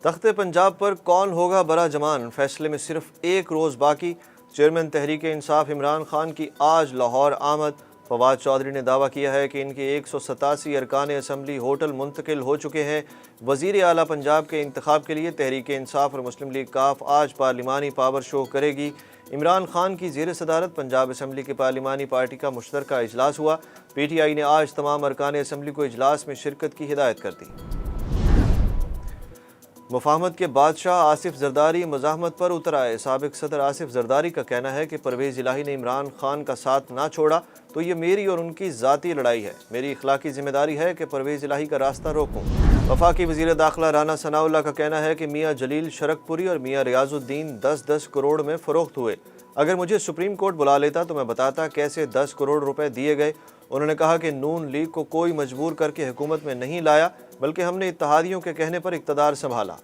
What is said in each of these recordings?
تخت پنجاب پر کون ہوگا بڑا جمان، فیصلے میں صرف ایک روز باقی۔ چیئرمین تحریک انصاف عمران خان کی آج لاہور آمد۔ فواد چودھری نے دعویٰ کیا ہے کہ ان کے 187 ارکان اسمبلی ہوٹل منتقل ہو چکے ہیں۔ وزیر اعلیٰ پنجاب کے انتخاب کے لیے تحریک انصاف اور مسلم لیگ کاف آج پارلیمانی پاور شو کرے گی۔ عمران خان کی زیر صدارت پنجاب اسمبلی کی پارلیمانی پارٹی کا مشترکہ اجلاس ہوا۔ پی ٹی آئی نے آج تمام ارکان اسمبلی کو اجلاس میں شرکت کی ہدایت کر دی۔ مفاہمت کے بادشاہ آصف زرداری مزاحمت پر اتر آئے۔ سابق صدر آصف زرداری کا کہنا ہے کہ پرویز الہی نے عمران خان کا ساتھ نہ چھوڑا تو یہ میری اور ان کی ذاتی لڑائی ہے۔ میری اخلاقی ذمہ داری ہے کہ پرویز الہی کا راستہ روکوں۔ وفاقی وزیر داخلہ رانا ثناءاللہ کا کہنا ہے کہ میاں جلیل شرک پوری اور میاں ریاض الدین 10-10 کروڑ میں فروخت ہوئے۔ اگر مجھے سپریم کورٹ بلا لیتا تو میں بتاتا کیسے 10 کروڑ روپے دیے گئے۔ انہوں نے کہا کہ نون لیگ کو کوئی مجبور کر کے حکومت میں نہیں لایا، بلکہ ہم نے اتحادیوں کے کہنے پر اقتدار سنبھالا۔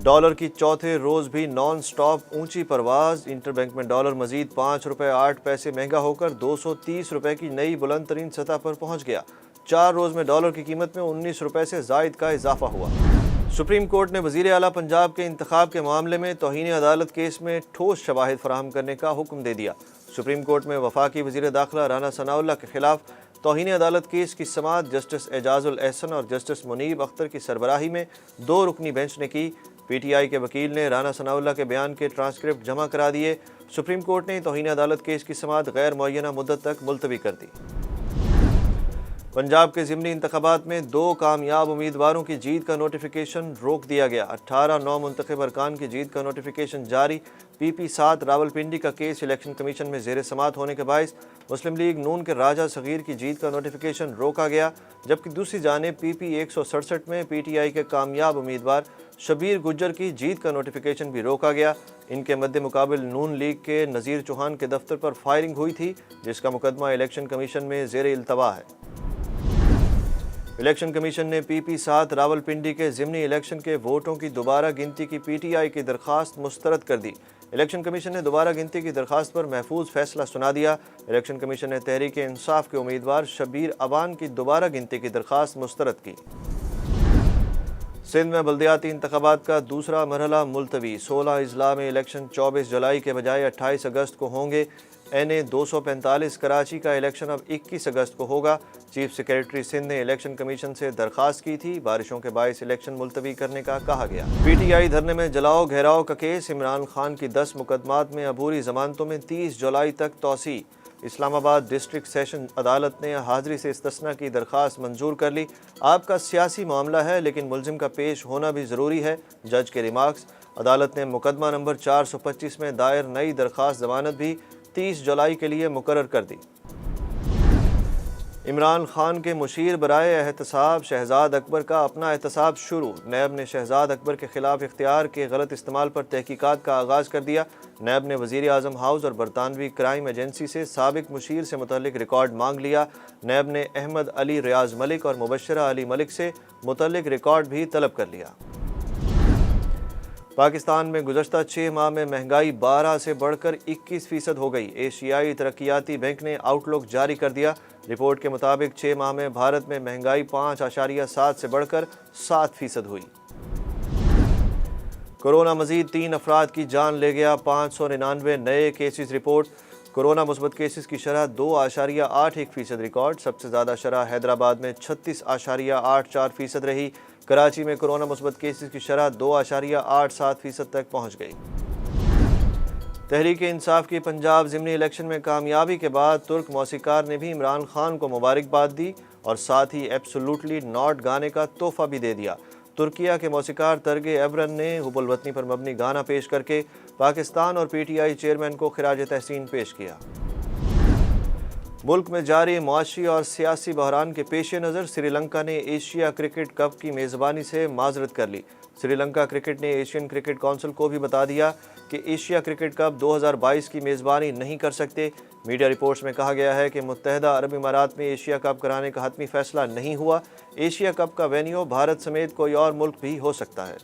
ڈالر کی چوتھے روز بھی نان سٹاپ اونچی پرواز۔ انٹر بینک میں ڈالر مزید 5 روپے 8 پیسے مہنگا ہو کر 230 روپے کی نئی بلند ترین سطح پر پہنچ گیا۔ 4 روز میں ڈالر کی قیمت میں 19 روپے سے زائد کا اضافہ ہوا۔ سپریم کورٹ نے وزیر اعلیٰ پنجاب کے انتخاب کے معاملے میں توہین عدالت کیس میں ٹھوس شواہد فراہم کرنے کا حکم دے دیا۔ سپریم کورٹ میں وفاقی وزیر داخلہ رانا ثناءاللہ کے خلاف توہین عدالت کیس کی سماعت جسٹس اعجاز الاحسن اور جسٹس منیب اختر کی سربراہی میں 2 رکنی بینچ نے کی۔ پی ٹی آئی کے وکیل نے رانا ثناءاللہ کے بیان کے ٹرانسکرپٹ جمع کرا دیے۔ سپریم کورٹ نے توہین عدالت کیس کی سماعت غیر معینہ مدت تک ملتوی کر دی۔ پنجاب کے ضمنی انتخابات میں 2 کامیاب امیدواروں کی جیت کا نوٹیفیکیشن روک دیا گیا۔ 18 نو منتخب ارکان کی جیت کا نوٹیفیکیشن جاری۔ پی پی 7 راولپنڈی کا کیس الیکشن کمیشن میں زیر سماعت ہونے کے باعث مسلم لیگ نون کے راجہ صغیر کی جیت کا نوٹیفیکیشن روکا گیا، جبکہ دوسری جانب پی پی 167 میں پی ٹی آئی کے کامیاب امیدوار شبیر گجر کی جیت کا نوٹیفیکیشن بھی روکا گیا۔ ان کے مد مقابل نون لیگ کے نذیر چوہان کے دفتر پر فائرنگ ہوئی تھی، جس کا مقدمہ الیکشن کمیشن میں زیر التوا ہے۔ الیکشن کمیشن نے پی پی 7 راولپنڈی کے ضمنی الیکشن کے ووٹوں کی دوبارہ گنتی کی پی ٹی آئی کی درخواست مسترد کر دی۔ الیکشن کمیشن نے دوبارہ گنتی کی درخواست پر محفوظ فیصلہ سنا دیا۔ الیکشن کمیشن نے تحریک انصاف کے امیدوار شبیر اوان کی دوبارہ گنتی کی درخواست مسترد کی۔ سندھ میں بلدیاتی انتخابات کا دوسرا مرحلہ ملتوی۔ 16 اضلاع میں الیکشن 24 جولائی کے بجائے 28 اگست کو ہوں گے۔ این اے 245 کراچی کا الیکشن اب 21 اگست کو ہوگا۔ چیف سیکریٹری سندھ نے الیکشن کمیشن سے درخواست کی تھی، بارشوں کے باعث الیکشن ملتوی کرنے کا کہا گیا۔ پی ٹی آئی دھرنے میں جلاؤ گھیراؤ کا کیس۔ عمران خان کی 10 مقدمات میں عبوری ضمانتوں میں 30 جولائی تک توسیع۔ اسلام آباد ڈسٹرکٹ سیشن عدالت نے حاضری سے استثناء کی درخواست منظور کر لی۔ آپ کا سیاسی معاملہ ہے لیکن ملزم کا پیش ہونا بھی ضروری ہے، جج کے ریمارکس۔ عدالت نے مقدمہ نمبر 425 میں دائر نئی درخواست ضمانت بھی 30 جولائی کے لیے مقرر کر دی۔ عمران خان کے مشیر برائے احتساب شہزاد اکبر کا اپنا احتساب شروع۔ نیب نے شہزاد اکبر کے خلاف اختیار کے غلط استعمال پر تحقیقات کا آغاز کر دیا۔ نیب نے وزیر اعظم ہاؤس اور برطانوی کرائم ایجنسی سے سابق مشیر سے متعلق ریکارڈ مانگ لیا۔ نیب نے احمد علی ریاض ملک اور مبشرہ علی ملک سے متعلق ریکارڈ بھی طلب کر لیا۔ پاکستان میں گزشتہ 6 ماہ میں مہنگائی 12 سے بڑھ کر 21% ہو گئی۔ ایشیائی ترقیاتی بینک نے آؤٹ لک جاری کر دیا۔ رپورٹ کے مطابق 6 ماہ میں بھارت میں مہنگائی 5.7 سے بڑھ کر 7% ہوئی۔ کورونا مزید 3 افراد کی جان لے گیا۔ 599 نئے کیسز رپورٹ۔ کورونا مثبت کیسز کی شرح 2.81% ریکارڈ۔ سب سے زیادہ شرح حیدرآباد میں 36.84% رہی۔ کراچی میں کورونا مثبت کیسز کی شرح 2.87% تک پہنچ گئی۔ تحریک انصاف کی پنجاب ضمنی الیکشن میں کامیابی کے بعد ترک موسیقار نے بھی عمران خان کو مبارکباد دی اور ساتھ ہی ایبسولوٹلی ناٹ گانے کا تحفہ بھی دے دیا۔ ترکیہ کے موسیقار ترگے ایورن نے حب الوطنی پر مبنی گانا پیش کر کے پاکستان اور پی ٹی آئی چیئرمین کو خراج تحسین پیش کیا۔ ملک میں جاری معاشی اور سیاسی بحران کے پیش نظر سری لنکا نے ایشیا کرکٹ کپ کی میزبانی سے معذرت کر لی۔ سری لنکا کرکٹ نے ایشین کرکٹ کونسل کو بھی بتا دیا کہ ایشیا کرکٹ کپ 2022 کی میزبانی نہیں کر سکتے۔ میڈیا رپورٹس میں کہا گیا ہے کہ متحدہ عرب امارات میں ایشیا کپ کرانے کا حتمی فیصلہ نہیں ہوا۔ ایشیا کپ کا وینیو بھارت سمیت کوئی اور ملک بھی ہو سکتا ہے۔